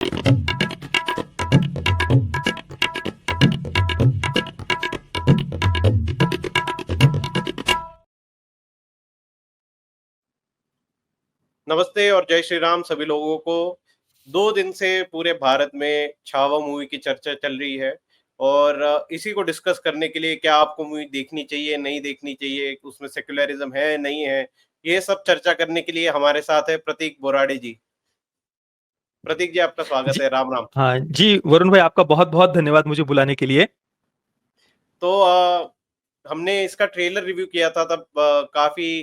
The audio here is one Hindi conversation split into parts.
नमस्ते और जय श्री राम सभी लोगों को। 2 दिन से पूरे भारत में छावा मूवी की चर्चा चल रही है और इसी को डिस्कस करने के लिए क्या आपको मूवी देखनी चाहिए, नहीं देखनी चाहिए, उसमें सेक्युलरिज़्म है, नहीं है, ये सब चर्चा करने के लिए हमारे साथ है प्रतीक बोराडे जी। प्रतीक जी आपका स्वागत जी, है, राम, राम। हाँ जी, वरुण भाई आपका बहुत-बहुत धन्यवाद मुझे बुलाने के लिए। तो हमने इसका ट्रेलर रिव्यू किया था तब काफ़ी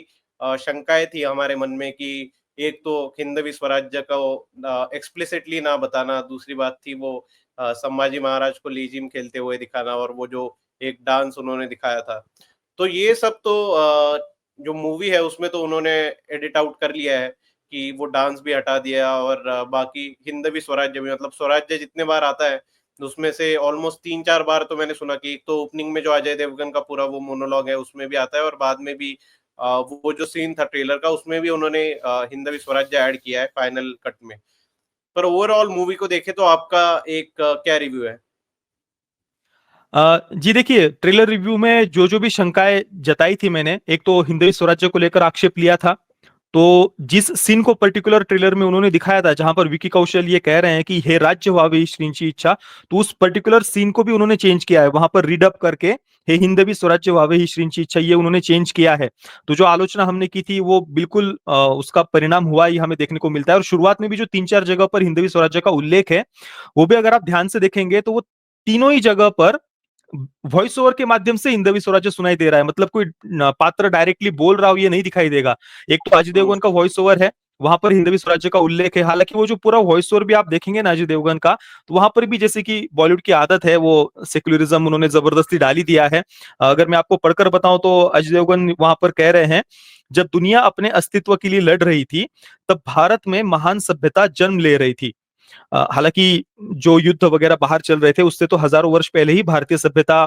शंकाएँ थी हमारे मन में कि एक तो हिंदवी स्वराज्य को एक्सप्लिसिटली ना बताना, दूसरी बात थी वो संभाजी महाराज को लेज़ीम खेलते हुए दिखाना और वो जो एक डांस उन्होंने दिखाया था। तो ये सब तो जो मूवी है उसमें तो उन्होंने एडिट आउट कर लिया है कि वो डांस भी हटा दिया और बाकी हिंदवी स्वराज्य भी मतलब स्वराज्य जितने बार आता है उसमें से ऑलमोस्ट 3-4 बार तो मैंने सुना कि एक तो ओपनिंग में जो अजय देवगन का पूरा वो मोनोलॉग है उसमें भी आता है और बाद में भी वो जो सीन था ट्रेलर का उसमें भी उन्होंने हिंदवी स्वराज्य ऐड किया है फाइनल कट में। पर ओवरऑल मूवी को देखें तो आपका एक क्या रिव्यू है? जी देखिए, ट्रेलर रिव्यू में जो-जो भी शंकाएँ जताई थी मैंने, एक तो हिंदवी स्वराज्य को लेकर आक्षेप लिया था। तो जिस सीन को पर्टिकुलर ट्रेलर में उन्होंने दिखाया था, जहाँ पर विकी कौशल ये कह रहे हैं कि हे राज्य व्हावे श्रींची इच्छा, तो उस पर्टिकुलर सीन को भी उन्होंने चेंज किया है। वहाँ पर रीड अप करके हे हिंदवी स्वराज्य व्हावे ही श्रींची इच्छा ये उन्होंने चेंज किया है। तो जो आलोचना हमने की थी वो बिल्कुल उसका परिणाम हुआ ही हमें देखने को मिलता है और शुरुआत में भी जो 3-4 जगह पर हिंदवी स्वराज्य का उल्लेख है, वो भी अगर आप ध्यान से देखेंगे तो वो तीनों ही जगह पर वॉइस ओवर के माध्यम से हिंदवी स्वराज्य सुनाई दे रहा है मतलब कोई पात्र डायरेक्टली बोल रहा हो ये नहीं दिखाई देगा। एक तो अजय हुँ, देवगन का वॉइस ओवर है, वहां पर हिंदवी स्वराज्य का उल्लेख है। हालांकि वो जो पूरा वॉइस ओवर भी आप देखेंगे ना अजय देवगन का, तो वहां पर भी जैसे कि बॉलीवुड की आदत है वो सेक्युलरिज्म उन्होंने जबरदस्ती डाली दिया है। अगर मैं आपको पढ़कर बताऊं तो अजय देवगन वहां पर कह रहे हैं, जब दुनिया अपने अस्तित्व के लिए लड़ रही थी तब भारत में महान सभ्यता जन्म ले रही थी। हालांकि जो युद्ध वगैरह बाहर चल रहे थे उससे तो हजारों वर्ष पहले ही भारतीय सभ्यता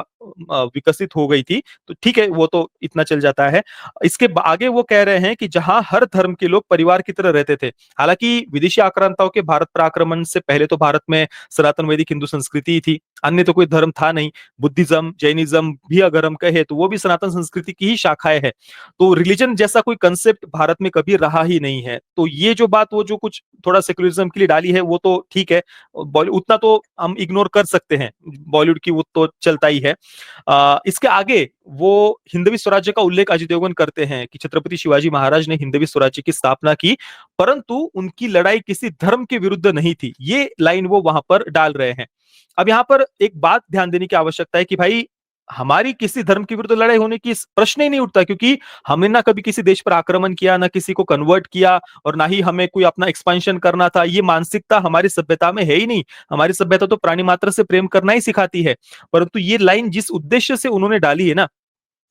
विकसित हो गई थी, तो ठीक है वो तो इतना चल जाता है। इसके आगे वो कह रहे हैं कि जहां हर धर्म के लोग परिवार की तरह रहते थे। हालांकि विदेशी आक्रांताओं के भारत पर आक्रमण से पहले तो भारत में सनातन वैदिक हिंदू संस्कृति ही थी, अन्य तो कोई धर्म था नहीं। बुद्धिज्म जैनिज्म भी अगर हम कहे तो वो भी सनातन संस्कृति की ही शाखाएं है। तो रिलीजन जैसा कोई कंसेप्ट भारत में कभी रहा ही नहीं है। तो ये जो बात वो जो कुछ थोड़ा सेक्युलरिज्म के लिए डाली है वो तो ठीक है, बॉलीवुड उतना तो हम इग्नोर कर सकते हैं, बॉलीवुड की वो तो चलता ही है। इसके आगे वो हिंदवी स्वराज्य का उल्लेख अजय देवगन करते हैं कि छत्रपति शिवाजी महाराज ने हिंदवी स्वराज्य की स्थापना की, परंतु उनकी लड़ाई किसी धर्म के विरुद्ध नहीं थी। ये लाइन वो वहां पर डाल रहे हैं। अब यहाँ पर एक बात ध्यान देने की आवश्यकता है कि भाई हमारी किसी धर्म के विरुद्ध लड़ाई होने की प्रश्न ही नहीं उठता, क्योंकि हमने ना कभी किसी देश पर आक्रमण किया, ना किसी को कन्वर्ट किया और ना ही हमें कोई अपना एक्सपेंशन करना था। ये मानसिकता हमारी सभ्यता में है ही नहीं। हमारी सभ्यता तो प्राणी मात्र से प्रेम करना ही सिखाती है। परंतु ये लाइन जिस उद्देश्य से उन्होंने डाली है ना,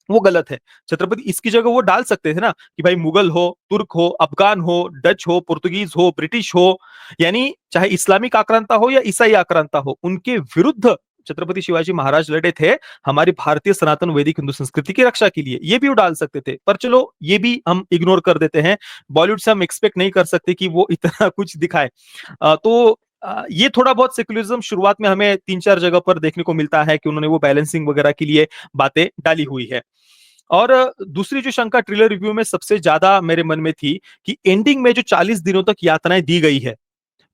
वो गलत है। छत्रपति इसकी जगह वो डाल सकते थे ना कि भाई मुगल हो, तुर्क हो, अफगान हो, डच हो, पुर्तगीज हो, ब्रिटिश हो, यानी चाहे इस्लामिक आक्रांता हो या ईसाई आक्रांता हो, उनके विरुद्ध छत्रपति शिवाजी महाराज लड़े थे हमारी भारतीय सनातन वैदिक हिंदू संस्कृति की रक्षा के लिए। ये भी वो डाल सकते थे, पर चलो ये भी हम इग्नोर कर देते हैं। बॉलीवुड से हम एक्सपेक्ट नहीं कर सकते कि वो इतना कुछ दिखाए। ये थोड़ा बहुत सेक्युलरिज्म शुरुआत में हमें 3-4 जगह पर देखने को मिलता है कि उन्होंने वो बैलेंसिंग वगैरह के लिए बातें डाली हुई है। और दूसरी जो शंका ट्रेलर रिव्यू में सबसे ज्यादा मेरे मन में थी कि एंडिंग में जो 40 दिनों तक यातनाएं दी गई है,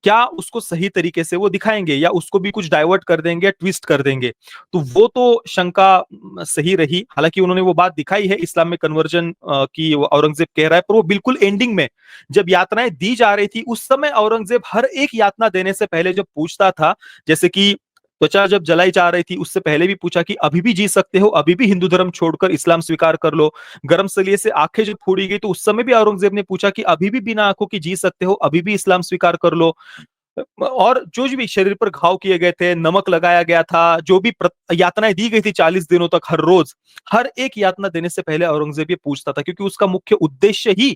क्या उसको सही तरीके से वो दिखाएंगे या उसको भी कुछ डाइवर्ट कर देंगे या ट्विस्ट कर देंगे। तो वो तो शंका सही रही। हालांकि उन्होंने वो बात दिखाई है इस्लाम में कन्वर्जन की, वो औरंगजेब कह रहा है, पर वो बिल्कुल एंडिंग में जब यातनाएं दी जा रही थी उस समय औरंगजेब हर एक यातना देने से पहले जब पूछता था, जैसे कि त्वचा जब जलाई जा रही थी उससे पहले भी पूछा कि अभी भी जी सकते हो, अभी भी हिंदू धर्म छोड़कर इस्लाम स्वीकार कर लो। गर्म सलिए से आंखें जब फोड़ी गई तो उस समय भी औरंगजेब ने पूछा कि अभी भी बिना आंखों की जी सकते हो, अभी भी इस्लाम स्वीकार कर लो। और जो भी शरीर पर घाव किए गए थे, नमक लगाया गया था, जो भी यातनाएं दी गई थी 40 दिनों तक हर रोज, हर एक यातना देने से पहले औरंगजेब ये पूछता था, क्योंकि उसका मुख्य उद्देश्य ही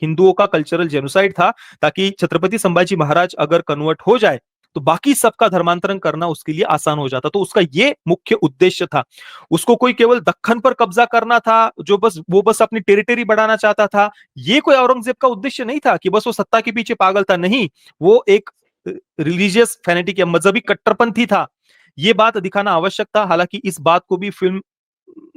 हिंदुओं का कल्चरल जेनोसाइड था, ताकि छत्रपति संभाजी महाराज अगर कन्वर्ट हो जाए तो बाकी सबका धर्मांतरण करना उसके लिए आसान हो जाता। तो उसका ये मुख्य उद्देश्य था। उसको कोई केवल दक्खन पर कब्जा करना था, जो बस अपनी टेरिटरी बढ़ाना चाहता था। ये कोई औरंगजेब का उद्देश्य नहीं था कि बस वो सत्ता के पीछे पागल था, नहीं। वो एक रिलीजियस फैनेटिक या मजहबी कट्टरपंथी था, ये बात दिखाना आवश्यक था। हालांकि इस बात को भी फिल्म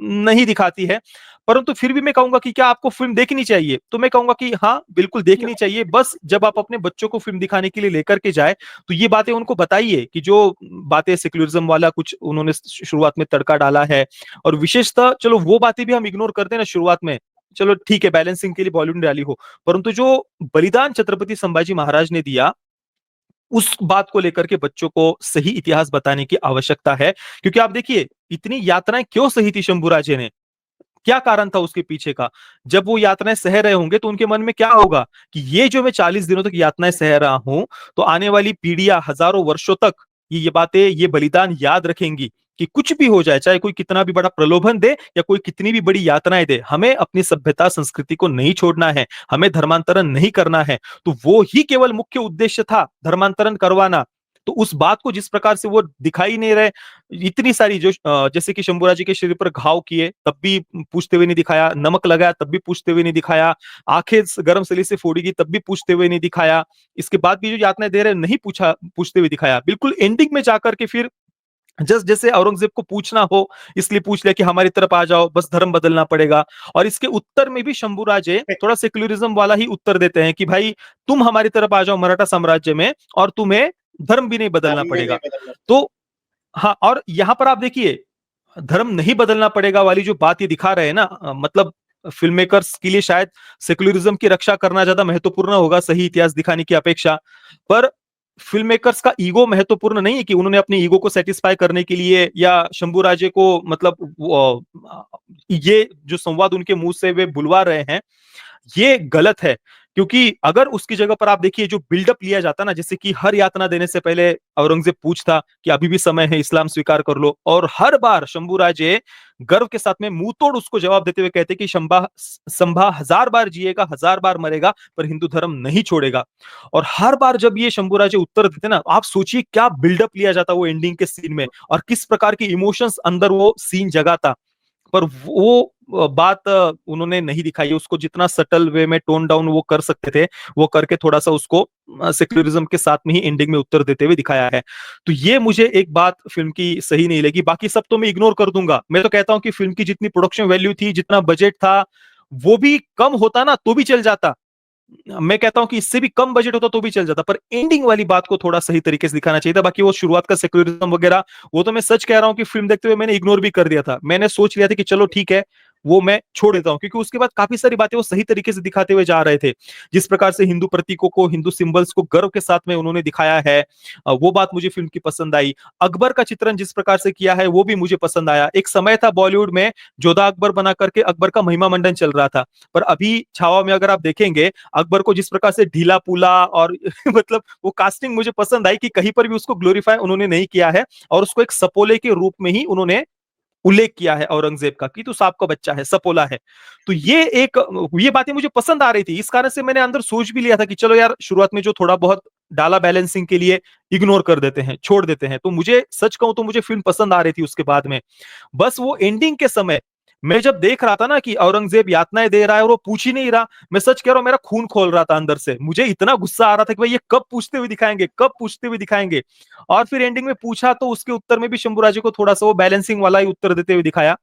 नहीं दिखाती है, परंतु फिर भी मैं कहूंगा कि क्या आपको फिल्म देखनी चाहिए, तो मैं कहूंगा कि हाँ बिल्कुल देखनी चाहिए। बस जब आप अपने बच्चों को फिल्म दिखाने के लिए लेकर के जाए, तो ये बातें उनको बताइए कि जो बातें सेक्युलरिज्म वाला कुछ उन्होंने शुरुआत में तड़का डाला है, और विशेषतः चलो वो बातें भी हम इग्नोर करते हैं ना शुरुआत में, चलो ठीक है बैलेंसिंग के लिए बॉलीवुड ने डाली हो, परंतु जो बलिदान छत्रपति संभाजी महाराज ने दिया, उस बात को लेकर के बच्चों को सही इतिहास बताने की आवश्यकता है। क्योंकि आप देखिए इतनी यात्राएं क्यों सही थी शंभूराजे ने, क्या कारण था उसके पीछे का। जब वो यातनाएं सह रहे होंगे तो उनके मन में क्या होगा कि ये जो मैं 40 दिनों तक यातनाएं सह रहा हूं, तो आने वाली पीढ़ियां हजारों वर्षों तक ये बातें, ये बलिदान याद रखेंगी कि कुछ भी हो जाए, चाहे कोई कितना भी बड़ा प्रलोभन दे या कोई कितनी भी बड़ी यातनाएं दे, हमें अपनी सभ्यता संस्कृति को नहीं छोड़ना है, हमें धर्मांतरण नहीं करना है। तो वो ही केवल मुख्य उद्देश्य था, धर्मांतरण करवाना। तो उस बात को जिस प्रकार से वो दिखाई नहीं रहे, इतनी सारी जो जैसे कि शंभूराज जी के शरीर पर घाव किए तब भी पूछते हुए नहीं दिखाया, नमक लगाया तब भी पूछते हुए नहीं दिखाया, आंखें गर्म सली से फोड़ी गई तब भी पूछते हुए नहीं दिखाया, इसके बाद भी जो यातनाएं दे रहे नहीं पूछा, पूछते हुए दिखाया। बिल्कुल एंडिंग में जाकर के फिर जस्ट जैसे औरंगजेब को पूछना हो इसलिए पूछ लिया कि हमारी तरफ आ जाओ, बस धर्म बदलना पड़ेगा। और इसके उत्तर में भी शंभूराजे थोड़ा सेक्युलरिज्म वाला ही उत्तर देते हैं कि भाई तुम हमारी तरफ आ जाओ मराठा साम्राज्य में, और तुम्हें धर्म भी नहीं बदलना धर्म भी नहीं पड़ेगा। बदलना। तो हाँ, और यहां पर आप देखिए धर्म नहीं बदलना पड़ेगा वाली जो बात ये दिखा रहे हैं ना, मतलब फिल्म मेकर्स के लिए शायद सेक्युलरिज्म की रक्षा करना ज्यादा महत्वपूर्ण होगा सही इतिहास दिखाने की अपेक्षा। पर फिल्म मेकर्स का ईगो महत्वपूर्ण नहीं है कि उन्होंने अपने ईगो को सेटिस्फाई करने के लिए या शंभूराजे को मतलब ये जो संवाद उनके मुंह से वे बुलवा रहे हैं, ये गलत है। क्योंकि अगर उसकी जगह पर आप देखिए जो बिल्डअप लिया जाता ना, जैसे कि हर यातना देने से पहले औरंगजेब पूछता कि अभी भी समय है, इस्लाम स्वीकार कर लो, और हर बार शंभूराजे गर्व के साथ में मुंह तोड़ उसको जवाब देते हुए कहते कि शंभा संभा 1000 बार जिएगा, 1000 बार मरेगा, पर हिंदू धर्म नहीं छोड़ेगा। और हर बार जब ये शंभूराजे उत्तर देते ना, आप सोचिए क्या बिल्डअप लिया जाता वो एंडिंग के सीन में, और किस प्रकार की इमोशंस अंदर वो सीन जगाता। पर वो बात उन्होंने नहीं दिखाई है, उसको जितना सटल वे में टोन डाउन वो कर सकते थे, वो करके थोड़ा सा उसको सेक्युलरिज्म के साथ में ही एंडिंग में उत्तर देते हुए दिखाया है। तो ये मुझे एक बात फिल्म की सही नहीं लगी, बाकी सब तो मैं इग्नोर कर दूंगा। मैं तो कहता हूं कि फिल्म की जितनी प्रोडक्शन वैल्यू थी, जितना बजट था, वो भी कम होता ना तो भी चल जाता। मैं कहता हूं कि इससे भी कम बजट होता तो भी चल जाता, पर एंडिंग वाली बात को थोड़ा सही तरीके से दिखाना चाहिए था। बाकी वो शुरुआत का सेक्युलरिज्म वगैरह, वो तो मैं सच कह रहा हूं कि फिल्म देखते हुए मैंने इग्नोर भी कर दिया था। मैंने सोच लिया था कि चलो ठीक है, वो मैं छोड़ देता हूं, क्योंकि उसके बाद काफी सारी बातें वो सही तरीके से दिखाते हुए जा रहे थे। जिस प्रकार से हिंदू प्रतीकों को, हिंदू सिंबल्स को गर्व के साथ में उन्होंने दिखाया है, वो बात मुझे फिल्म की पसंद आई। अकबर का चित्रण जिस प्रकार से किया है वो भी मुझे पसंद आया। एक समय था बॉलीवुड में जोधा अकबर बना करके अकबर का महिमा मंडन चल रहा था, पर अभी छावा में अगर आप देखेंगे अकबर को जिस प्रकार से ढीला पुला और मतलब वो कास्टिंग मुझे पसंद आई कि कहीं पर भी उसको ग्लोरीफाई उन्होंने नहीं किया है, और उसको एक सपोले के रूप में ही उन्होंने उल्लेख किया है औरंगजेब का कि तू सांप का बच्चा है, सपोला है। तो ये बातें मुझे पसंद आ रही थी, इस कारण से मैंने अंदर सोच भी लिया था कि चलो यार शुरुआत में जो थोड़ा बहुत डाला बैलेंसिंग के लिए इग्नोर कर देते हैं, छोड़ देते हैं। तो मुझे सच कहूं तो मुझे फिल्म पसंद आ रही थी उसके बाद में। बस वो एंडिंग के समय मैं जब देख रहा था ना कि औरंगजेब यातनाएं दे रहा है और वो पूछ ही नहीं रहा, मैं सच कह रहा हूं मेरा खून खोल रहा था अंदर से। मुझे इतना गुस्सा आ रहा था कि भाई ये कब पूछते हुए दिखाएंगे, कब पूछते हुए दिखाएंगे। और फिर एंडिंग में पूछा तो उसके उत्तर में भी शंभूराजे को थोड़ा सा वो बैलेंसिंग वाला ही उत्तर देते हुए दिखाया,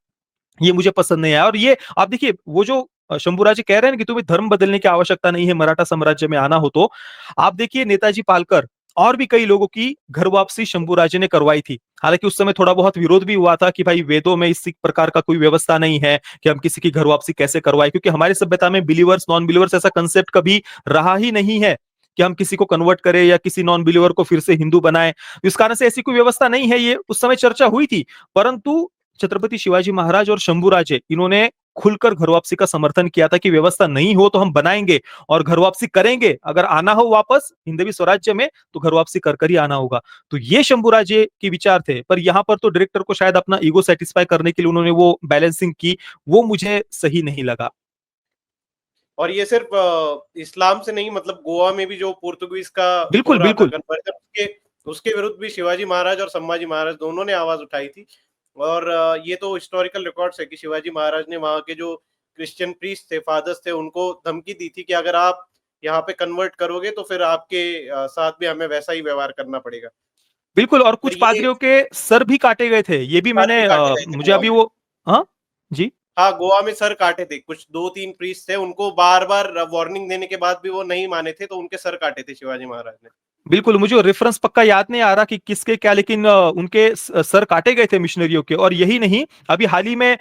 ये मुझे पसंद नहीं आया। और ये आप देखिए वो जो शंभूराजे कह रहे हैं कि तुम्हें धर्म बदलने की आवश्यकता नहीं है मराठा साम्राज्य में आना हो, तो आप देखिए नेताजी पालकर और भी कई लोगों की घर वापसी शंभूराजे ने करवाई थी। हालांकि उस समय थोड़ा बहुत विरोध भी हुआ था कि भाई वेदों में इस प्रकार का कोई व्यवस्था नहीं है कि हम किसी की घर वापसी कैसे करवाए, क्योंकि हमारी सभ्यता में बिलीवर्स नॉन बिलीवर्स ऐसा कंसेप्ट कभी रहा ही नहीं है कि हम किसी को कन्वर्ट करें या किसी नॉन बिलीवर को फिर से हिंदू बनाए। इस कारण से ऐसी कोई व्यवस्था नहीं है, ये उस समय चर्चा हुई थी। परंतु छत्रपति शिवाजी महाराज और शंभूराजे इन्होंने खुलकर घर वापसी का समर्थन किया था कि व्यवस्था नहीं हो तो हम बनाएंगे और घर वापसी करेंगे, अगर आना हो वापस हिंदवी स्वराज्य में तो घर वापसी कर कर ही आना होगा। तो ये शंभूराजे के विचार थे, पर यहां पर तो डायरेक्टर को शायद अपना ईगो सेटिस्फाई करने के लिए उन्होंने वो बैलेंसिंग की, वो मुझे सही नहीं लगा। और ये सिर्फ इस्लाम से नहीं, मतलब गोवा में भी जो पोर्तुगीज का हो बिल्कुल रहा था बिल्कुल। कन्वर्जन, उसके उसके विरुद्ध भी शिवाजी महाराज और संभाजी महाराज दोनों ने आवाज उठाई थी। और ये तो हिस्टोरिकल रिकॉर्ड्स है कि शिवाजी महाराज ने वहाँ के जो क्रिश्चियन प्रीस्ट थे, फादर्स थे, उनको धमकी दी थी कि अगर आप यहाँ पे कन्वर्ट करोगे तो फिर आपके साथ भी हमें वैसा ही व्यवहार करना पड़ेगा। बिल्कुल, और पर कुछ ये पादरियों के सर भी काटे गए थे। ये भी सर भी मैंने काटे गए थे मुझे गोवा अभी में। वो हाँ? जी। हाँ, गोवा में सर काटे थे। कुछ 2-3 प्रीस्ट थे, उनको बार-बार वार्निंग देने के बाद भी वो नहीं माने थे, तो उनके सर काटे थे शिवाजी महाराज ने। बिल्कुल, मुझे रेफरेंस पक्का याद नहीं आ रहा कि किसके क्या, लेकिन उनके सर काटे गए थे मिशनरियों के। और यही नहीं, अभी हाल ही में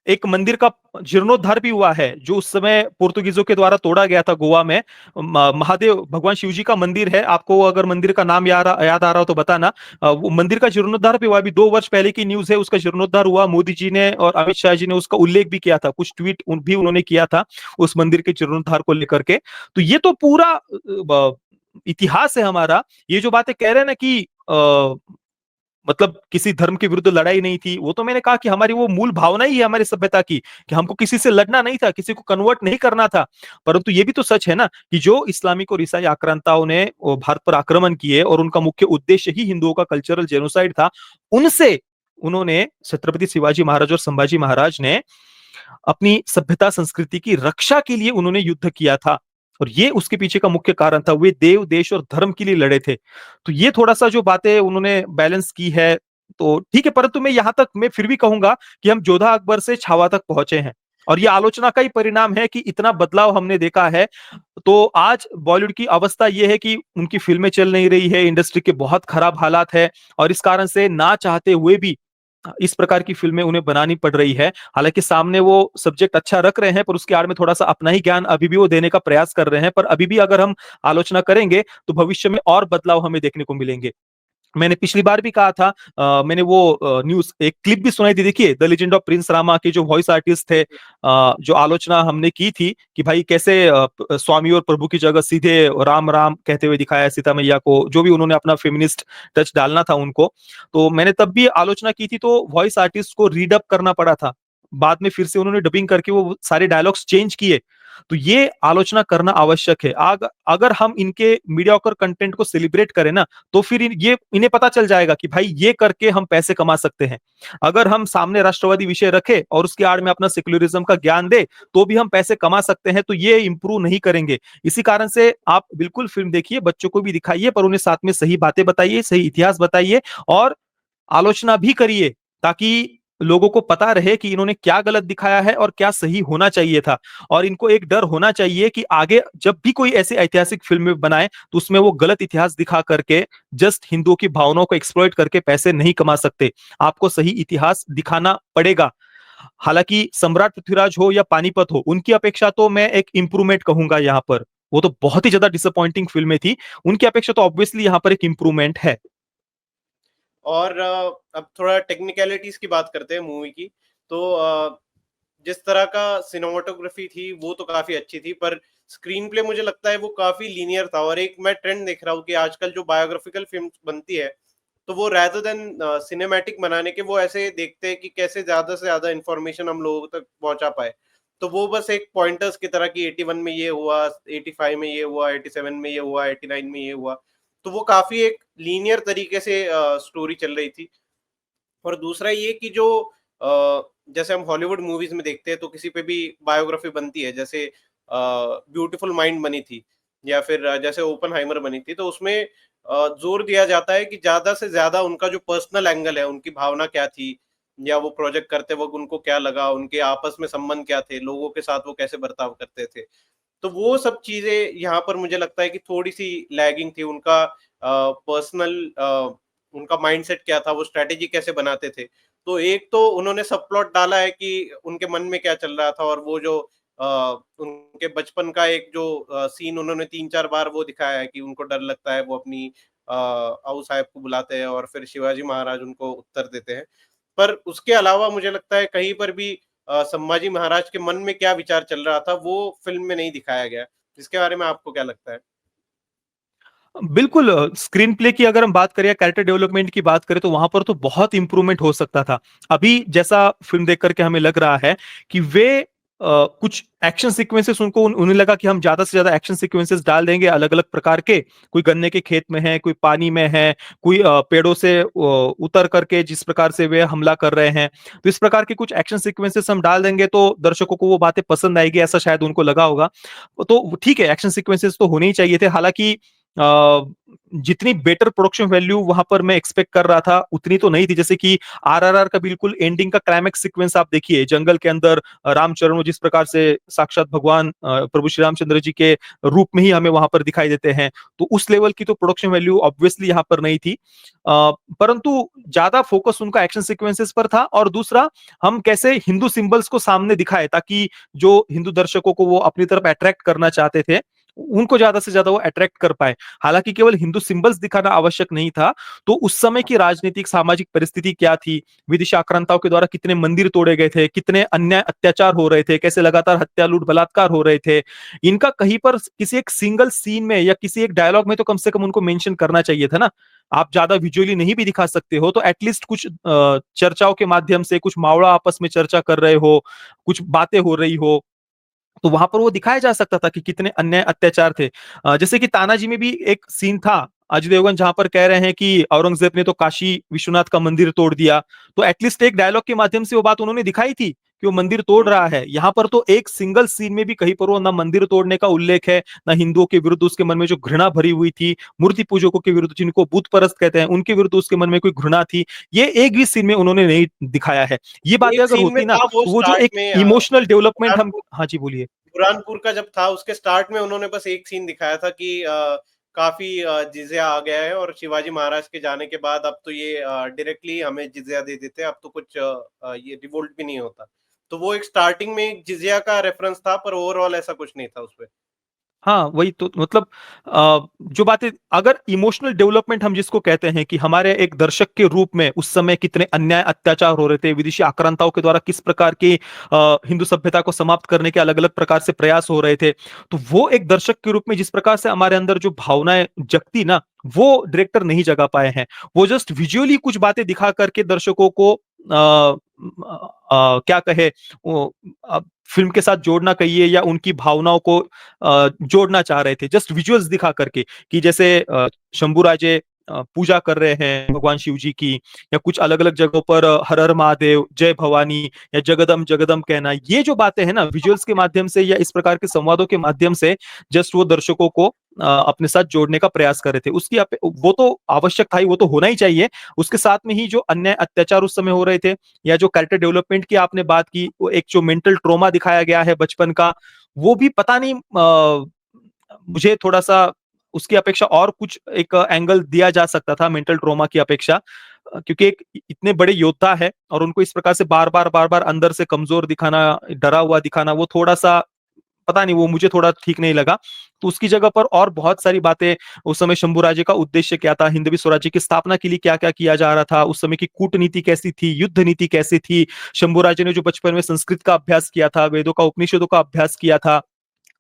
एक मंदिर का जीर्णोद्धार भी हुआ है, जो उस समय पोर्तुगीजों के द्वारा तोड़ा गया था गोवा में। महादेव भगवान शिव जी का मंदिर है, आपको अगर मंदिर का नाम याद आ रहा हो तो बताना। वो मंदिर का जीर्णोद्धार भी हुआ, अभी 2 वर्ष पहले की न्यूज है, उसका जीर्णोद्धार हुआ। मोदी जी ने और अमित शाह जी ने उसका उल्लेख भी किया था, कुछ ट्वीट भी उन्होंने किया था उस मंदिर के जीर्णोद्धार को लेकर के। तो ये तो पूरा इतिहास है हमारा। ये जो बातें कह रहे हैं ना कि मतलब किसी धर्म के विरुद्ध लड़ाई नहीं थी, वो तो मैंने कहा कि हमारी वो मूल भावना ही है हमारी सभ्यता की, कि हमको किसी से लड़ना नहीं था, किसी को कन्वर्ट नहीं करना था। परंतु ये भी तो सच है ना कि जो इस्लामिक और ईसाई आक्रांताओं ने भारत पर आक्रमण किए और उनका मुख्य उद्देश्य ही हिंदुओं का कल्चरल जेनोसाइड था, उनसे उन्होंने छत्रपति शिवाजी महाराज और संभाजी महाराज ने अपनी सभ्यता संस्कृति की रक्षा के लिए उन्होंने युद्ध किया था। और ये उसके पीछे का मुख्य कारण था, वे देव देश और धर्म के लिए लड़े थे। तो ये थोड़ा सा जो बातें उन्होंने बैलेंस की है तो ठीक है, परंतु मैं यहां तक मैं फिर भी कहूंगा कि हम जोधा अकबर से छावा तक पहुंचे हैं, और ये आलोचना का ही परिणाम है कि इतना बदलाव हमने देखा है। तो आज बॉलीवुड की अवस्था यह है कि उनकी फिल्में चल नहीं रही है, इंडस्ट्री के बहुत खराब हालात है, और इस कारण से ना चाहते हुए भी इस प्रकार की फिल्में उन्हें बनानी पड़ रही है। हालांकि सामने वो सब्जेक्ट अच्छा रख रहे हैं, पर उसके आड़ में थोड़ा सा अपना ही ज्ञान अभी भी वो देने का प्रयास कर रहे हैं। पर अभी भी अगर हम आलोचना करेंगे तो भविष्य में और बदलाव हमें देखने को मिलेंगे। मैंने पिछली बार भी कहा था, मैंने वो न्यूज एक क्लिप भी सुनाई थी, देखिए the legend of Prince Rama के जो वॉइस आर्टिस्ट थे, जो आलोचना हमने की थी कि भाई कैसे स्वामी और प्रभु की जगह सीधे राम राम कहते हुए दिखाया सीता मैया को, जो भी उन्होंने अपना फेमिनिस्ट टच डालना था उनको। तो मैंने तब भी आलोचना की थी, तो वॉइस आर्टिस्ट को रीडअप करना पड़ा था, बाद में फिर से उन्होंने डबिंग करके वो सारे डायलॉग्स चेंज किए। तो ये आलोचना करना आवश्यक है। अगर हम इनके मीडियोकर कंटेंट को सेलिब्रेट करें ना, तो फिर ये इन्हें पता चल जाएगा कि भाई ये करके हम पैसे कमा सकते हैं। अगर हम सामने राष्ट्रवादी विषय रखे और उसके आड़ में अपना सेक्युलरिज्म का ज्ञान दे तो भी हम पैसे कमा सकते हैं, तो ये इंप्रूव नहीं करेंगे। इसी कारण से आप बिल्कुल फिल्म देखिए, बच्चों को भी दिखाइए, पर उन्हें साथ में सही बातें बताइए, सही इतिहास बताइए, और आलोचना भी करिए, ताकि लोगों को पता रहे कि इन्होंने क्या गलत दिखाया है और क्या सही होना चाहिए था। और इनको एक डर होना चाहिए कि आगे जब भी कोई ऐसी ऐतिहासिक फिल्म बनाए तो उसमें वो गलत इतिहास दिखा करके, जस्ट हिंदुओं की भावनाओं को एक्सप्लॉइट करके पैसे नहीं कमा सकते। आपको सही इतिहास दिखाना पड़ेगा। हालांकि सम्राट पृथ्वीराज हो या पानीपत हो, उनकी अपेक्षा तो मैं एक इंप्रूवमेंट कहूंगा यहाँ पर। वो तो बहुत ही ज्यादा डिसअपॉइंटिंग फिल्में थी, उनकी अपेक्षा तो ऑब्वियसली यहाँ पर एक इंप्रूवमेंट है। और अब थोड़ा टेक्निकलिटीज की बात करते हैं मूवी की। तो जिस तरह का सिनेमाटोग्राफी थी वो तो काफी अच्छी थी, पर स्क्रीन प्ले मुझे लगता है वो काफी लीनियर था। और एक मैं ट्रेंड देख रहा हूँ कि आजकल जो बायोग्राफिकल फिल्म बनती है, तो वो रैदर देन सिनेमैटिक बनाने के, वो ऐसे देखते हैं कि कैसे ज्यादा से ज्यादा इंफॉर्मेशन हम लोगों तक पहुंचा पाए। तो वो बस एक पॉइंटर्स की तरह कि 81 में ये हुआ, 85 में ये हुआ, 87 में ये हुआ, 89 में ये हुआ। तो वो काफी एक लीनियर तरीके से स्टोरी चल रही थी। और दूसरा ये कि जो जैसे हम हॉलीवुड मूवीज में देखते हैं, तो किसी पे भी बायोग्राफी बनती है, जैसे ब्यूटीफुल माइंड बनी थी, या फिर जैसे ओपनहाइमर बनी थी, तो उसमें जोर दिया जाता है कि ज्यादा से ज्यादा उनका जो पर्सनल एंगल है, उनकी भावना क्या थी, या वो प्रोजेक्ट करते वक्त उनको क्या लगा, उनके आपस में संबंध क्या थे, लोगों के साथ वो कैसे बर्ताव करते थे। तो वो सब चीजें यहाँ पर मुझे लगता है कि थोड़ी सी लैगिंग थी। उनका पर्सनल उनका माइंडसेट क्या था, वो स्ट्रेटेजी कैसे बनाते थे। तो एक तो उन्होंने सब प्लॉट डाला है कि उनके मन में क्या चल रहा था, और वो जो उनके बचपन का एक जो सीन उन्होंने 3-4 बार वो दिखाया है कि उनको डर लगता है, वो अपनी आओ साहब को बुलाते हैं और फिर शिवाजी महाराज उनको उत्तर देते हैं। पर उसके अलावा मुझे लगता है कहीं पर भी संभाजी महाराज के मन में क्या विचार चल रहा था, वो फ़िल्म में नहीं दिखाया गया। इसके बारे में आपको क्या लगता है? बिल्कुल, स्क्रीन प्ले की अगर हम बात करें या कैरेक्टर डेवलपमेंट की बात करें तो वहां पर तो बहुत इंप्रूवमेंट हो सकता था। अभी जैसा फिल्म देख करके हमें लग रहा है कि वे कुछ एक्शन सीक्वेंसेस उनको उन्हें लगा कि हम ज्यादा से ज्यादा एक्शन सीक्वेंसेस डाल देंगे अलग अलग प्रकार के, कोई गन्ने के खेत में है, कोई पानी में है, कोई पेड़ों से उतर करके जिस प्रकार से वे हमला कर रहे हैं, तो इस प्रकार के कुछ एक्शन सीक्वेंसेस हम डाल देंगे तो दर्शकों को वो बातें पसंद आएगी, ऐसा शायद उनको लगा होगा। तो ठीक है, एक्शन सीक्वेंसेस तो होने ही चाहिए थे। हालांकि जितनी बेटर प्रोडक्शन वैल्यू वहां पर मैं एक्सपेक्ट कर रहा था उतनी तो नहीं थी। जैसे कि आरआरआर का बिल्कुल एंडिंग का क्लाइमैक्स सीक्वेंस आप देखिए, जंगल के अंदर रामचरण जिस प्रकार से साक्षात भगवान प्रभु श्री रामचंद्र जी के रूप में ही हमें वहां पर दिखाई देते हैं, तो उस लेवल की तो प्रोडक्शन वैल्यू ऑब्वियसली यहाँ पर नहीं थी। परंतु ज्यादा फोकस उनका एक्शन सीक्वेंसेस पर था, और दूसरा हम कैसे हिंदू सिंबल्स को सामने दिखाए ताकि जो हिंदू दर्शकों को वो अपनी तरफ अट्रैक्ट करना चाहते थे उनको ज्यादा से ज्यादा वो अट्रैक्ट कर पाए। हालांकि केवल हिंदू सिंबल्स दिखाना आवश्यक नहीं था, तो उस समय की राजनीतिक सामाजिक परिस्थिति क्या थी, विदेशी आक्रांताओं के द्वारा कितने मंदिर तोड़े गए थे, कितने अन्याय अत्याचार हो रहे थे, कैसे लगातार हत्या लूट बलात्कार हो रहे थे, इनका कहीं पर किसी एक सिंगल सीन में या किसी एक डायलॉग में तो कम से कम उनको मेंशन करना चाहिए था ना। आप ज्यादा विजुअली नहीं भी दिखा सकते हो तो एटलीस्ट कुछ चर्चाओं के माध्यम से, कुछ मावड़ा आपस में चर्चा कर रहे हो, कुछ बातें हो रही हो, तो वहां पर वो दिखाया जा सकता था कि कितने अन्याय अत्याचार थे। जैसे कि तानाजी में भी एक सीन था अजय देवगन जहां पर कह रहे हैं कि औरंगजेब ने तो काशी विश्वनाथ का मंदिर तोड़ दिया, तो एटलीस्ट एक डायलॉग के माध्यम से वो बात उन्होंने दिखाई थी कि वो मंदिर तोड़ रहा है। यहाँ पर तो एक सिंगल सीन में भी कहीं पर वो ना मंदिर तोड़ने का उल्लेख है, ना हिंदुओं के विरुद्ध उसके मन में जो घृणा भरी हुई थी, मूर्ति पूजकों के विरुद्ध जिनको बुत परस्त कहते हैं उनके विरुद्ध उसके मन में कोई घृणा थी, ये एक भी सीन में उन्होंने नहीं दिखाया है। ये बातें एक अगर सीन में होती ना था वो तो वो जो स्टार्ट एक में इमोशनल डेवलपमेंट हम, बुरहानपुर हाँ जी बोलिए। बुरहानपुर का जब था उसके स्टार्ट में उन्होंने बस एक सीन दिखाया था कि काफी जिज़्या आ गया है और शिवाजी महाराज के जाने के बाद अब तो ये डायरेक्टली हमें जिज़्या दे देते हैं, अब तो कुछ ये रिवोल्ट भी नहीं होता। तो वो एक स्टार्टिंग में एक जिज़्या का रेफरेंस था पर ओवरऑल ऐसा कुछ नहीं था उसपे। हाँ, वही तो मतलब जो बातें, अगर इमोशनल डेवलपमेंट हम जिसको कहते हैं कि हमारे एक दर्शक के रूप में उस समय कितने अन्याय अत्याचार हो रहे थे, विदेशी आक्रांताओं के द्वारा किस प्रकार की हिंदू सभ्यता को समाप्त करने के अलग अलग प्रकार से प्रयास हो रहे थे, तो वो एक दर्शक के रूप में जिस प्रकार से हमारे अंदर जो भावनाएं जगती ना, वो डायरेक्टर नहीं जगा पाए हैं। वो जस्ट विजुअली कुछ बातें दिखा करके दर्शकों को क्या कहे, वो फिल्म के साथ जोड़ना कहिए या उनकी भावनाओं को जोड़ना चाह रहे थे जस्ट विजुअल्स दिखा करके, कि जैसे शंभूराजे पूजा कर रहे हैं भगवान शिव जी की, या कुछ अलग अलग जगहों पर हर हर महादेव, जय भवानी, या जगदम जगदम कहना, ये जो बातें हैं ना विजुअल्स के माध्यम से या इस प्रकार के संवादों के माध्यम से जस्ट वो दर्शकों को अपने साथ जोड़ने का प्रयास कर रहे थे। वो तो आवश्यक था ही, वो तो होना ही चाहिए। उसके साथ में ही जो अन्य अत्याचार उस समय हो रहे थे, या जो कैरेक्टर डेवलपमेंट की आपने बात की, वो एक जो मेंटल ट्रॉमा दिखाया गया है बचपन का, वो भी पता नहीं मुझे थोड़ा-सा उसकी अपेक्षा और कुछ एक एंगल दिया जा सकता था मेंटल ट्रॉमा की अपेक्षा। क्योंकि एक इतने बड़े योद्धा है और उनको इस प्रकार से बार-बार, बार-बार अंदर से कमज़ोर दिखाना, डरा हुआ दिखाना, वो थोड़ा-सा पता नहीं, वो मुझे थोड़ा ठीक नहीं लगा। तो उसकी जगह पर और बहुत सारी बातें, उस समय शंभूराजे का उद्देश्य क्या था, हिंदवी स्वराज्य की स्थापना के लिए क्या-क्या किया जा रहा था, उस समय की कूटनीति कैसी थी, युद्ध नीति कैसी थी, शंभूराजे ने जो बचपन में संस्कृत का अभ्यास किया था, वेदों का, उपनिषदों का अभ्यास किया था,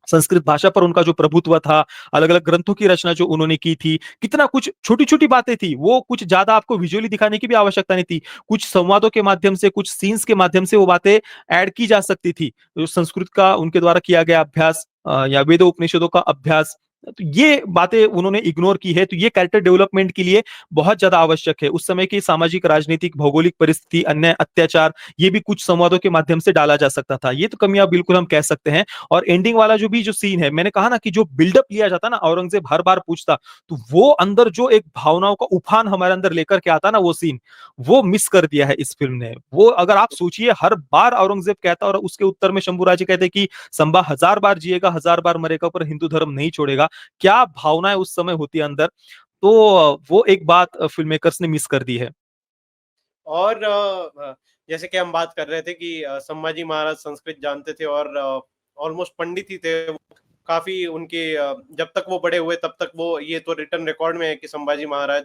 संस्कृत भाषा पर उनका जो प्रभुत्व था, अलग-अलग ग्रंथों की रचना जो उन्होंने की थी, कितना कुछ छोटी-छोटी बातें थी, वो कुछ ज़्यादा आपको विजुअली दिखाने की भी आवश्यकता नहीं थी। कुछ संवादों के माध्यम से, कुछ सीन्स के माध्यम से वो बातें ऐड की जा सकती थी। जो संस्कृत का उनके द्वारा किया गया अभ्यास या वेदों उपनिषदों का अभ्यास, तो ये बातें उन्होंने इग्नोर की है, तो ये कैरेक्टर डेवलपमेंट के लिए बहुत ज़्यादा आवश्यक है। उस समय की सामाजिक, राजनीतिक, भौगोलिक परिस्थिति, अन्य अत्याचार, ये भी कुछ संवादों के माध्यम से डाला जा सकता था। ये तो कमियाँ बिल्कुल हम कह सकते हैं। और एंडिंग वाला जो भी जो सीन है, मैंने कहा ना कि जो बिल्डअप लिया जाता ना, औरंगजेब हर बार पूछता, तो वो अंदर जो एक भावनाओं का उफान हमारे अंदर लेकर के आता ना वो सीन, वो मिस कर दिया है इस फिल्म ने। वो अगर आप सोचिए, हर बार औरंगजेब कहता और उसके उत्तर में शंभूराजे कहते कि संभा 1000 बार जिएगा, 1000 बार मरेगा, पर हिंदू धर्म नहीं छोड़ेगा। क्या भावनाएं उस समय होती है अंदर, तो वो एक बात फिल्म मेकर्स ने मिस कर दी है। और जैसे कि हम बात कर रहे थे कि संभाजी महाराज संस्कृत जानते थे और ऑलमोस्ट पंडित ही थे। वो काफ़ी उनके जब तक वो बड़े हुए तब तक वो ये तो रिटन रिकॉर्ड में है कि संभाजी महाराज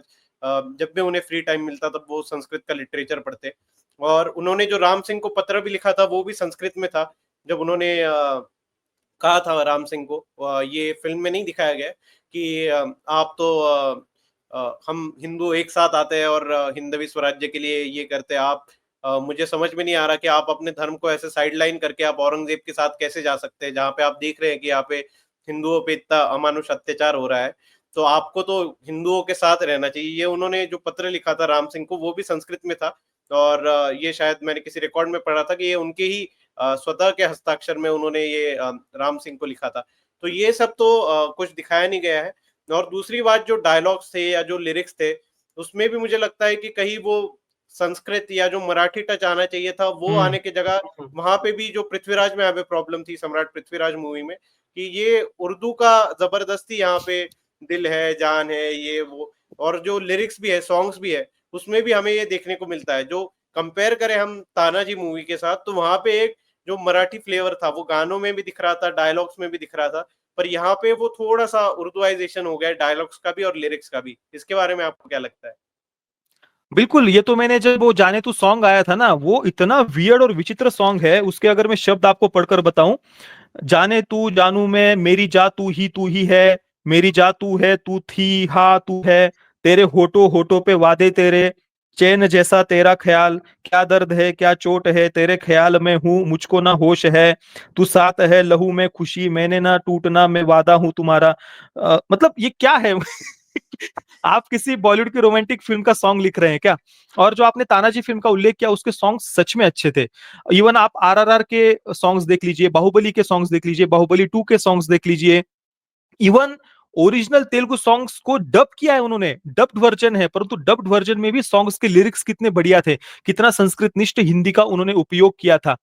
जब भी उन्हें फ्री टाइम मिलता तब वो संस्कृत का लिटरेचर पढ़ते। और उन्होंने जो राम सिंह को पत्र भी लिखा था वो भी संस्कृत में था। जब उन्होंने कहा था राम सिंह को, ये फ़िल्म में नहीं दिखाया गया है कि आप तो हम हिंदू एक साथ आते हैं और हिंदवी स्वराज्य के लिए ये करते हैं, आप मुझे समझ में नहीं आ रहा कि आप अपने धर्म को ऐसे साइडलाइन करके आप औरंगज़ेब के साथ कैसे जा सकते हैं, जहाँ पे आप देख रहे हैं कि यहाँ पे हिंदुओं पे इतना अमानुष अत्याचार हो रहा है। तो आपको तो हिंदुओं के साथ रहना चाहिए। ये उन्होंने जो पत्र लिखा था राम सिंह को, वो भी संस्कृत में था और ये शायद मैंने किसी रिकॉर्ड में पढ़ा था कि ये उनके ही स्वतः के हस्ताक्षर में उन्होंने ये राम सिंह को लिखा था। तो ये सब तो कुछ दिखाया नहीं गया है। और दूसरी बात, जो डायलॉग्स थे या जो लिरिक्स थे, उसमें भी मुझे लगता है कि कहीं वो संस्कृत या जो मराठी टच आना चाहिए था, वो हुँ। आने की जगह वहाँ पे भी जो पृथ्वीराज में यहाँ पे प्रॉब्लम थी, सम्राट पृथ्वीराज मूवी में, कि ये उर्दू का ज़बरदस्ती यहाँ पे दिल है, जान है, ये वो, और जो लिरिक्स भी है, सॉन्ग्स भी है, उसमें भी हमें ये देखने को मिलता है। जो कंपेयर करें हम तानाजी मूवी के साथ, तो वहाँ पे एक जो मराठी फ्लेवर था, वो गानों में भी दिख रहा था, डायलॉग्स में भी दिख रहा था। पर यहाँ पे वो थोड़ा-सा उर्दूआइज़ेशन हो गया है डायलॉग्स का भी और लिरिक्स का भी। इसके बारे में आपको क्या लगता है? बिल्कुल, ये तो मैंने जब वो जाने तू सॉन्ग आया था ना, वो इतना वियर्ड और विचित्र सॉन्ग है, उसके अगर मैं शब्द आपको पढ़कर बताऊँ, जाने तू जानू मैं, मेरी जा तू ही है, मेरी जा तू है, तू थी, हाँ तू है, तेरे होठों होठों पे वादे तेरे, चैन जैसा तेरा ख्याल, क्या दर्द है, क्या चोट है, तेरे ख्याल में हूँ, मुझको ना होश है, तू साथ है लहू में खुशी, मैंने ना टूटना, मैं वादा हूँ तुम्हारा। मतलब ये क्या है? आप किसी बॉलीवुड की रोमांटिक फिल्म का सॉन्ग लिख रहे हैं क्या? और जो आपने तानाजी फिल्म का उल्लेख किया, उसके सॉन्ग सच में अच्छे थे। इवन आप आरआरआर के सॉन्ग्स देख लीजिए, बाहुबली के सॉन्ग्स देख लीजिए, बाहुबली 2 के सॉन्ग्स देख लीजिए। इवन ओरिजिनल तेलुगु सॉन्ग्स को डब किया है उन्होंने, डब्ड वर्जन है, परंतु डब्ड वर्जन में भी सॉन्ग्स के लिरिक्स कितने बढ़िया थे, कितना संस्कृतनिष्ठ हिंदी का उन्होंने उपयोग किया था।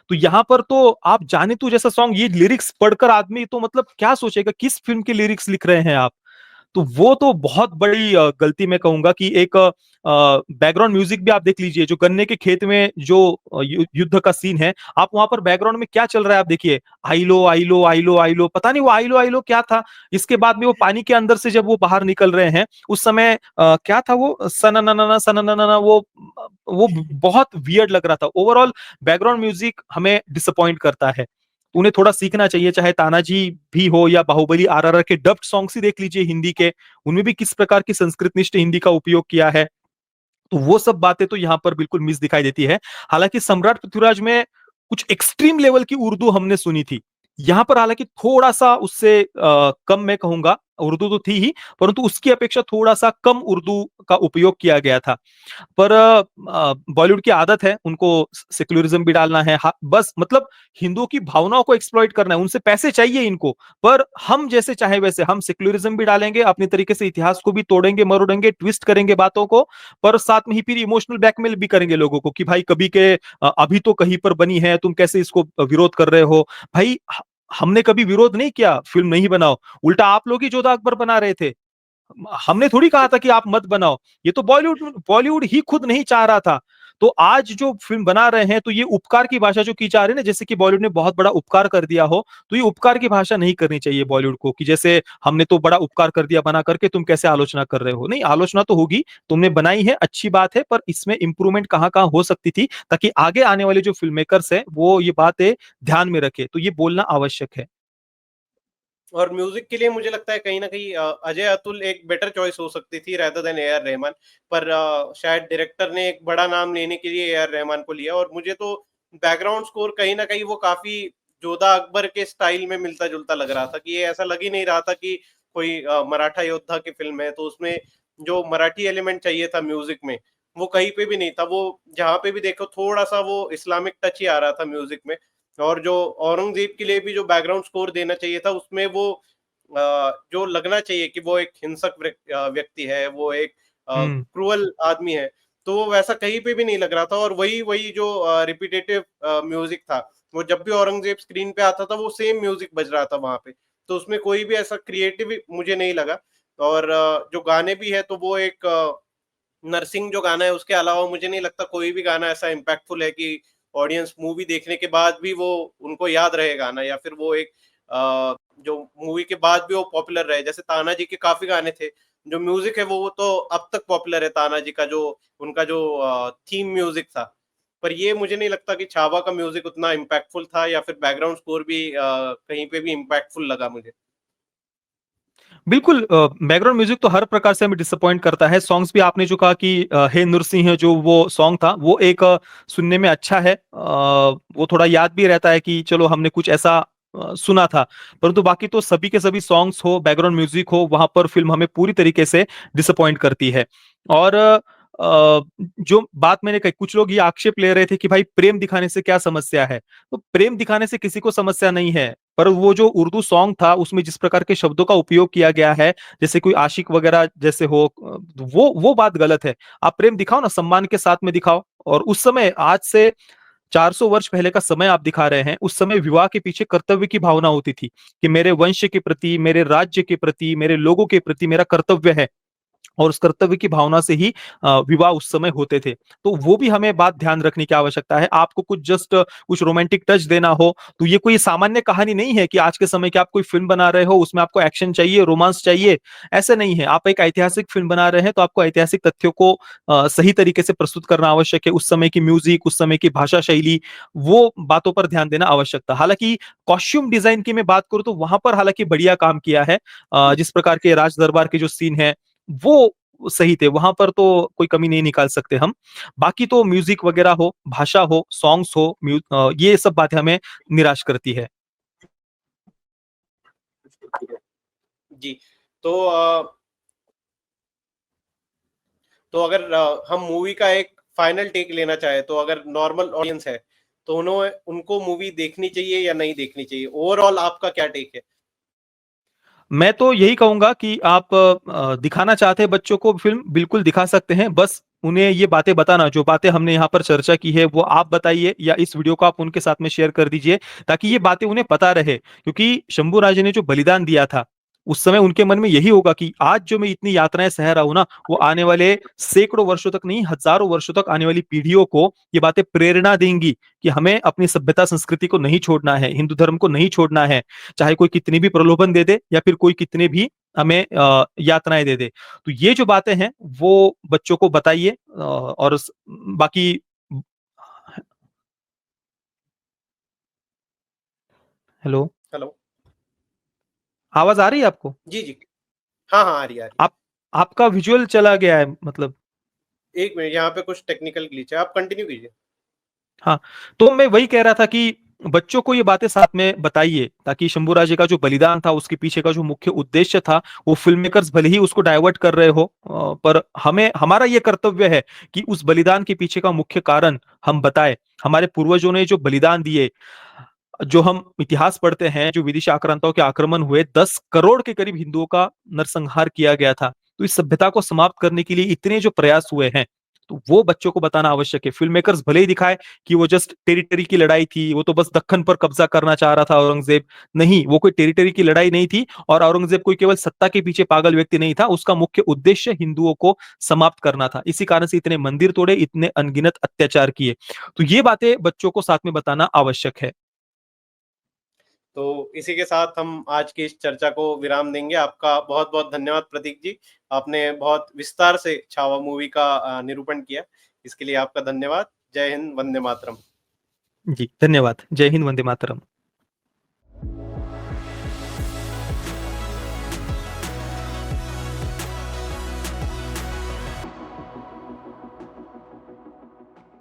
तो यहाँ पर तो आप जाने तू जैसा सॉन्ग, ये लिरिक्स पढ़कर आदमी तो मतलब क्या सोचेगा, किस फिल्म के लिरिक्स लिख रहे हैं आप? तो वो तो बहुत बड़ी गलती मैं कहूंगा कि एक बैकग्राउंड म्यूजिक भी आप देख लीजिए, जो गन्ने के खेत में जो युद्ध का सीन है, आप वहां पर बैकग्राउंड में क्या चल रहा है आप देखिए, आइलो आइलो आइलो आइलो, पता नहीं वो आइलो आइलो क्या था। इसके बाद में वो पानी के अंदर से जब वो बाहर निकल रहे हैं, उस समय क्या था वो, सनननना सनननना, वो बहुत वियर्ड लग रहा था। ओवरऑल बैकग्राउंड म्यूजिक हमें डिसअपॉइंट करता है। उन्हें थोड़ा सीखना चाहिए, चाहे तानाजी भी हो या बाहुबली, आरआरआर के डब्ड सॉन्ग्स ही देख लीजिए हिंदी के, उनमें भी किस प्रकार की संस्कृतनिष्ठ हिंदी का उपयोग किया है। तो वो सब बातें तो यहाँ पर बिल्कुल मिस दिखाई देती है। हालांकि सम्राट पृथ्वीराज में कुछ एक्सट्रीम लेवल की उर्दू हमने सुनी थी, यहाँ पर हालांकि थोड़ा सा उससे कम मैं कहूंगा, उर्दू तो थी ही, परंतु उसकी अपेक्षा थोड़ा सा कम उर्दू का उपयोग किया गया था। पर बॉलीवुड की आदत है उनको सेक्युलरिज्म भी डालना है, बस मतलब हिंदुओं की भावनाओं को एक्सप्लॉइट करना है, उनसे पैसे चाहिए इनको। पर हम जैसे चाहे वैसे हम सेक्युलरिज्म भी डालेंगे, अपनी तरीके से इतिहास को भी तोड़ेंगे मरोड़ेंगे, ट्विस्ट करेंगे बातों को, पर साथ में ही फिर इमोशनल ब्लैकमेल भी करेंगे लोगों को कि भाई कभी के अभी तो कहीं पर बनी है, तुम कैसे इसको विरोध कर रहे हो। भाई हमने कभी विरोध नहीं किया, फिल्म नहीं बनाओ, उल्टा आप लोग ही जोधा अकबर बना रहे थे, हमने थोड़ी कहा था कि आप मत बनाओ। ये तो बॉलीवुड बॉलीवुड ही खुद नहीं चाह रहा था। तो आज जो फिल्म बना रहे हैं, तो ये उपकार की भाषा जो की जा रही है ना, जैसे कि बॉलीवुड ने बहुत बड़ा उपकार कर दिया हो, तो ये उपकार की भाषा नहीं करनी चाहिए बॉलीवुड को, कि जैसे हमने तो बड़ा उपकार कर दिया बना करके, तुम कैसे आलोचना कर रहे हो। नहीं, आलोचना तो होगी, तुमने बनाई है अच्छी बात है, पर इसमें इंप्रूवमेंट कहाँ कहाँ हो सकती थी, ताकि आगे आने वाले जो फिल्म मेकर्स है वो ये बातें ध्यान में रखे, तो ये बोलना आवश्यक है। और म्यूजिक के लिए मुझे लगता है कहीं न कहीं अजय अतुल एक बेटर चॉइस हो सकती थी rather than A R Rahman. पर शायद डायरेक्टर ने एक बड़ा नाम लेने के लिए ए आर रहमान को लिया, और मुझे तो बैकग्राउंड स्कोर कहीं न कहीं वो काफ़ी जोधा अकबर के स्टाइल में मिलता-जुलता लग रहा था, कि ये ऐसा लग ही नहीं रहा था कि कोई मराठा योद्धा की फ़िल्म है, तो उसमें जो मराठी एलिमेंट चाहिए था म्यूजिक में, वो कहीं पे भी नहीं था। वो जहाँ पे भी देखो थोड़ा-सा वो इस्लामिक टच ही आ रहा था म्यूजिक में। और जो औरंगज़ेब के लिए भी जो बैकग्राउंड स्कोर देना चाहिए था, उसमें वो जो लगना चाहिए कि वो एक हिंसक व्यक्ति है, वो एक हम्म। क्रूअल आदमी है, तो वो वैसा कहीं पे भी नहीं लग रहा था। और वही वही जो रिपिटेटिव म्यूज़िक था, वो जब भी औरंगज़ेब स्क्रीन पे आता था, वो सेम म्यूज़िक बज रहा था वहाँ पे। तो उसमें कोई भी ऐसा क्रिएटिव मुझे नहीं लगा। और जो गाने भी हैं, तो वो एक नरसिंह जो गाना है, उसके अलावा मुझे नहीं लगता कोई भी गाना ऐसा इम्पैक्टफुल है कि ऑडियंस मूवी देखने के बाद भी वो उनको याद रहे गाना, या फिर वो एक जो मूवी के बाद भी वो पॉपुलर रहे। जैसे तानाजी के काफ़ी गाने थे, जो म्यूज़िक है वो तो अब तक पॉपुलर है, तानाजी का जो उनका जो थीम म्यूज़िक था। पर ये मुझे नहीं लगता कि छावा का म्यूज़िक उतना इम्पैक्टफुल था, या फिर बैकग्राउंड स्कोर भी कहीं पे भी इम्पैक्टफुल लगा मुझे। बिल्कुल बैकग्राउंड म्यूजिक तो हर प्रकार से हमें डिसअपॉइंट करता है। सॉन्ग्स भी आपने जो कहा कि हे नरसिंह जो वो सॉन्ग था वो एक सुनने में अच्छा है, वो थोड़ा याद भी रहता है कि चलो हमने कुछ ऐसा सुना था। परंतु बाकी तो सभी के सभी सॉन्ग्स हो, बैकग्राउंड म्यूजिक हो, वहां पर फिल्म हमें पूरी तरीके से डिसअपॉइंट करती है। और जो बात मैंने कही, कुछ लोग ये आक्षेप ले रहे थे कि भाई प्रेम दिखाने से क्या समस्या है। तो प्रेम दिखाने से किसी को समस्या नहीं है, पर वो जो उर्दू सॉन्ग था उसमें जिस प्रकार के शब्दों का उपयोग किया गया है, जैसे कोई आशिक वगैरह जैसे हो, वो बात गलत है। आप प्रेम दिखाओ ना, सम्मान के साथ में दिखाओ। और उस समय, आज से 400 वर्ष पहले का समय आप दिखा रहे हैं, उस समय विवाह के पीछे कर्तव्य की भावना होती थी कि मेरे वंश के प्रति, मेरे राज्य के प्रति, मेरे लोगों के प्रति मेरा कर्तव्य है। और उस कर्तव्य की भावना से ही विवाह उस समय होते थे। तो वो भी हमें बात ध्यान रखने की आवश्यकता है। आपको कुछ जस्ट कुछ रोमांटिक टच देना हो, तो ये कोई सामान्य कहानी नहीं है कि आज के समय की आप कोई फिल्म बना रहे हो, उसमें आपको एक्शन चाहिए, रोमांस चाहिए, ऐसा नहीं है। आप एक ऐतिहासिक फिल्म बना रहे हैं, तो आपको ऐतिहासिक तथ्यों को सही तरीके से प्रस्तुत करना आवश्यक है। उस समय की म्यूजिक, उस समय की भाषा शैली, वो बातों पर ध्यान देना आवश्यक था। हालांकि कॉस्ट्यूम डिजाइन की मैं बात करूं तो वहां पर हालांकि बढ़िया काम किया है। जिस प्रकार के राज दरबार के जो सीन है वो सही थे, वहां पर तो कोई कमी नहीं निकाल सकते हम। बाकी तो म्यूजिक वगैरह हो, भाषा हो, सॉन्ग्स हो, ये सब बातें हमें निराश करती है। जी। तो अगर हम मूवी का एक फाइनल टेक लेना चाहे, तो अगर नॉर्मल ऑडियंस है तो उन्होंने उनको मूवी देखनी चाहिए या नहीं देखनी चाहिए? ओवरऑल आपका क्या टेक है? मैं तो यही कहूंगा कि आप दिखाना चाहते हैं बच्चों को फिल्म, बिल्कुल दिखा सकते हैं। बस उन्हें ये बातें बताना, जो बातें हमने यहाँ पर चर्चा की है, वो आप बताइए या इस वीडियो को आप उनके साथ में शेयर कर दीजिए, ताकि ये बातें उन्हें पता रहे। क्योंकि शंभू राजे ने जो बलिदान दिया था, उस समय उनके मन में यही होगा कि आज जो मैं इतनी यातनाएं सह रहा हूं ना, वो आने वाले सैकड़ों वर्षों तक नहीं, हजारों वर्षों तक आने वाली पीढ़ियों को ये बातें प्रेरणा देंगी कि हमें अपनी सभ्यता संस्कृति को नहीं छोड़ना है, हिंदू धर्म को नहीं छोड़ना है। चाहे कोई कितनी भी प्रलोभन दे दे या फिर कोई कितने भी हमें यातनाएं दे दे। तो ये जो बातें हैं वो बच्चों को बताइए। और बाकी हेलो, हेलो। आवाज आ रही है आपको? जी, जी। हाँ, हाँ, आ रही है, आ रही आप आपका विजुअल चला गया है मतलब। है। 1 मिनट, यहाँ पे कुछ टेक्निकल ग्लिच है, आप कंटिन्यू कीजिए। हाँ, तो मैं वही कह रहा था कि बच्चों को ये बातें साथ में बताइए, ताकि शंभूराजे का जो बलिदान था, उसके पीछे का जो मुख्य उद्देश्य था, वो फिल्म मेकर्स भले ही उसको डाइवर्ट कर रहे हो, पर हमें, हमारा ये कर्तव्य है कि उस बलिदान के पीछे का मुख्य कारण हम बताएं। हमारे पूर्वजों ने जो बलिदान दिए, जो हम इतिहास पढ़ते हैं, जो विदेशी आक्रांताओं के आक्रमण हुए, 10 करोड़ के करीब हिंदुओं का नरसंहार किया गया था। तो इस सभ्यता को समाप्त करने के लिए इतने जो प्रयास हुए हैं, तो वो बच्चों को बताना आवश्यक है। फिल्म मेकर्स भले ही दिखाए कि वो जस्ट टेरिटरी की लड़ाई थी, वो तो बस दक्कन पर कब्जा करना चाह रहा था औरंगजेब। नहीं, वो कोई टेरिटरी की लड़ाई नहीं थी, और औरंगजेब कोई केवल सत्ता के पीछे पागल व्यक्ति नहीं था। उसका मुख्य उद्देश्य हिंदुओं को समाप्त करना था। इसी कारण से इतने मंदिर तोड़े, इतने अनगिनत अत्याचार किए। तो ये बातें बच्चों को साथ में बताना आवश्यक है। तो इसी के साथ हम आज की इस चर्चा को विराम देंगे। आपका बहुत-बहुत धन्यवाद प्रतीक जी। आपने बहुत विस्तार से छावा मूवी का निरूपण किया। इसके लिए आपका धन्यवाद। जय हिंद, वंदे मातरम। जी, धन्यवाद। जय हिंद, वंदे मातरम।